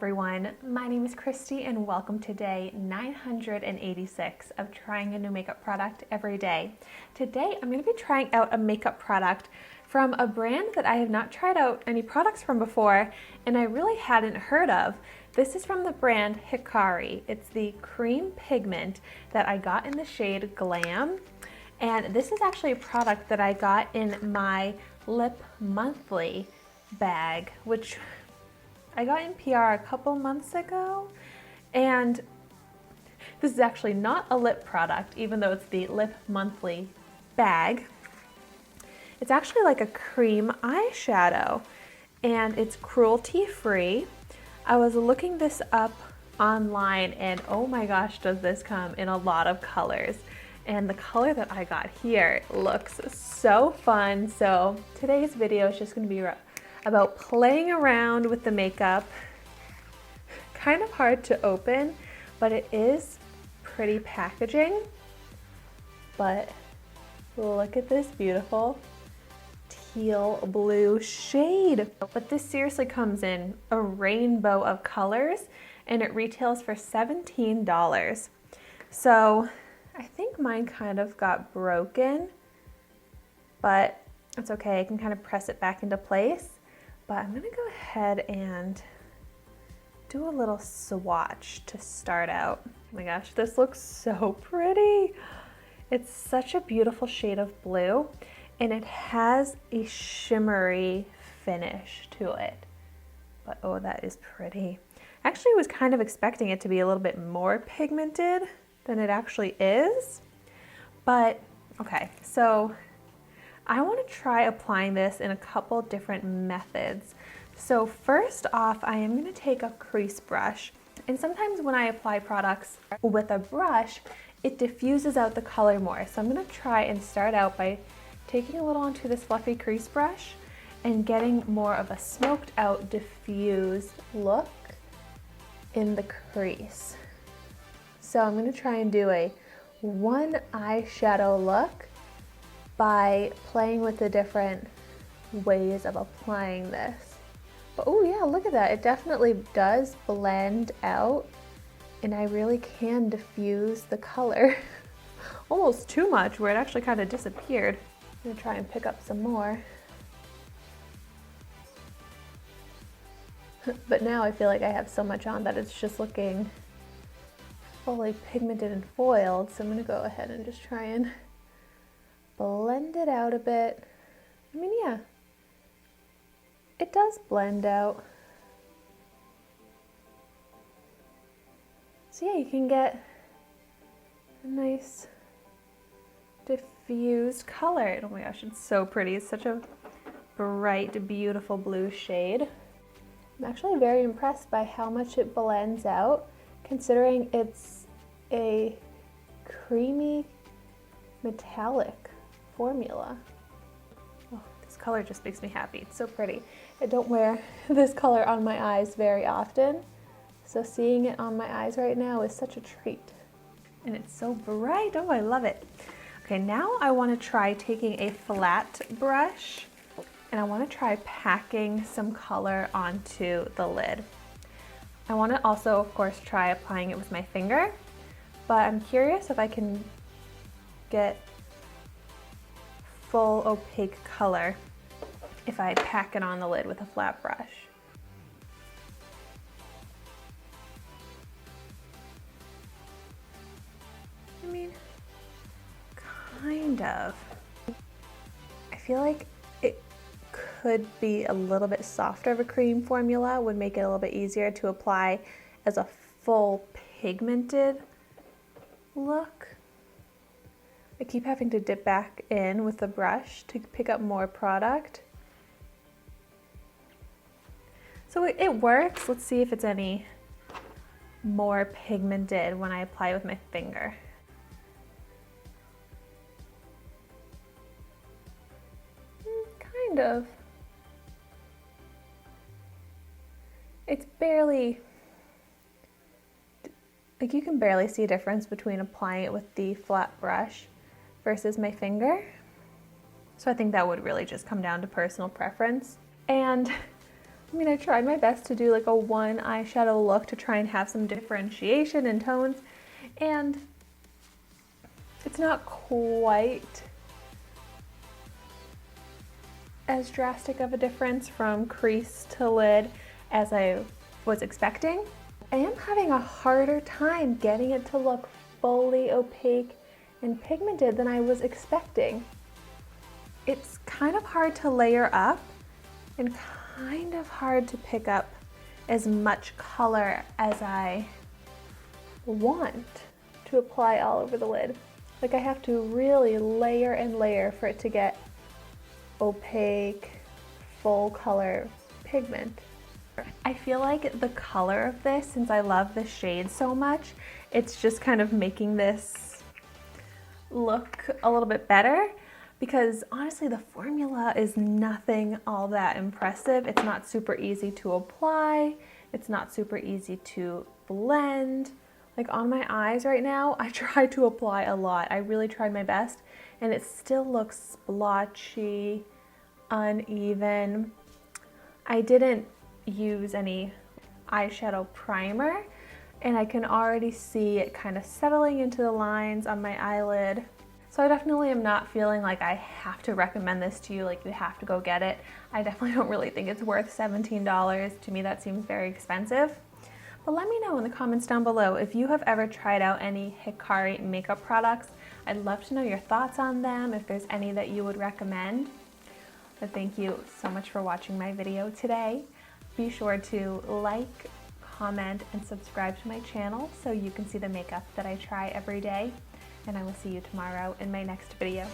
everyone, my name is Christy and welcome to day 986 of trying a new makeup product every day. Today I'm going to be trying out a makeup product from a brand that I have not tried out any products from before and I really hadn't heard of. This is from the brand Hikari. It's the cream pigment that I got in the shade Glam, and this is actually a product that I got in my Lip Monthly bag, which I got in PR a couple months ago, and this is actually not a lip product, even though it's the Lip Monthly bag. It's actually like a cream eyeshadow, and it's cruelty-free. I was looking this up online, and oh my gosh, does this come in a lot of colors. And the color that I got here looks so fun. So today's video is just going to be about playing around with the makeup. Kind of hard to open, but it is pretty packaging. But look at this beautiful teal blue shade. But this seriously comes in a rainbow of colors and it retails for $17. So I think mine kind of got broken, but it's okay. I can kind of press it back into place. But I'm gonna go ahead and do a little swatch to start out. Oh my gosh, this looks so pretty. It's such a beautiful shade of blue, and it has a shimmery finish to it. But oh, that is pretty. Actually, I was kind of expecting it to be a little bit more pigmented than it actually is. But okay, so I want to try applying this in a couple different methods. So first off, I am going to take a crease brush. And sometimes when I apply products with a brush, it diffuses out the color more. So I'm going to try and start out by taking a little onto this fluffy crease brush and getting more of a smoked out, diffused look in the crease. So I'm going to try and do a one eyeshadow look by playing with the different ways of applying this. But oh yeah, look at that. It definitely does blend out, and I really can diffuse the color almost too much where it actually kind of disappeared. I'm gonna try and pick up some more. But now I feel like I have so much on that it's just looking fully pigmented and foiled. So I'm gonna go ahead and just try and blend it out a bit. I mean, yeah, it does blend out. So yeah, you can get a nice diffused color. Oh my gosh, it's so pretty. It's such a bright, beautiful blue shade. I'm actually very impressed by how much it blends out, considering it's a creamy metallic formula. Oh, this color just makes me happy. It's so pretty. I don't wear this color on my eyes very often, so seeing it on my eyes right now is such a treat. And it's so bright. Oh, I love it. Okay, now I want to try taking a flat brush and I want to try packing some color onto the lid. I want to also, of course, try applying it with my finger, but I'm curious if I can get full opaque color if I pack it on the lid with a flat brush. I mean, kind of. I feel like it could be a little bit softer of a cream formula, would make it a little bit easier to apply as a full pigmented look. I keep having to dip back in with the brush to pick up more product. So it works. Let's see if it's any more pigmented when I apply it with my finger. Kind of. It's barely, like you can barely see a difference between applying it with the flat brush versus my finger. So I think that would really just come down to personal preference. And I mean, I tried my best to do like a one eyeshadow look to try and have some differentiation in tones, and it's not quite as drastic of a difference from crease to lid as I was expecting. I am having a harder time getting it to look fully opaque and pigmented than I was expecting. It's kind of hard to layer up and kind of hard to pick up as much color as I want to apply all over the lid. Like I have to really layer and layer for it to get opaque, full color pigment. I feel like the color of this, since I love the shade so much, it's just kind of making this look a little bit better, because honestly the formula is nothing all that impressive. It's not super easy to apply, it's not super easy to blend. Like on my eyes right now, I tried to apply a lot. I really tried my best, and it still looks splotchy, uneven. I didn't use any eyeshadow primer, and I can already see it kind of settling into the lines on my eyelid. So I definitely am not feeling like I have to recommend this to you, like you have to go get it. I definitely don't really think it's worth $17. To me, that seems very expensive. But let me know in the comments down below if you have ever tried out any Hikari makeup products. I'd love to know your thoughts on them, if there's any that you would recommend. But thank you so much for watching my video today. Be sure to like, comment, and subscribe to my channel so you can see the makeup that I try every day. And I will see you tomorrow in my next video.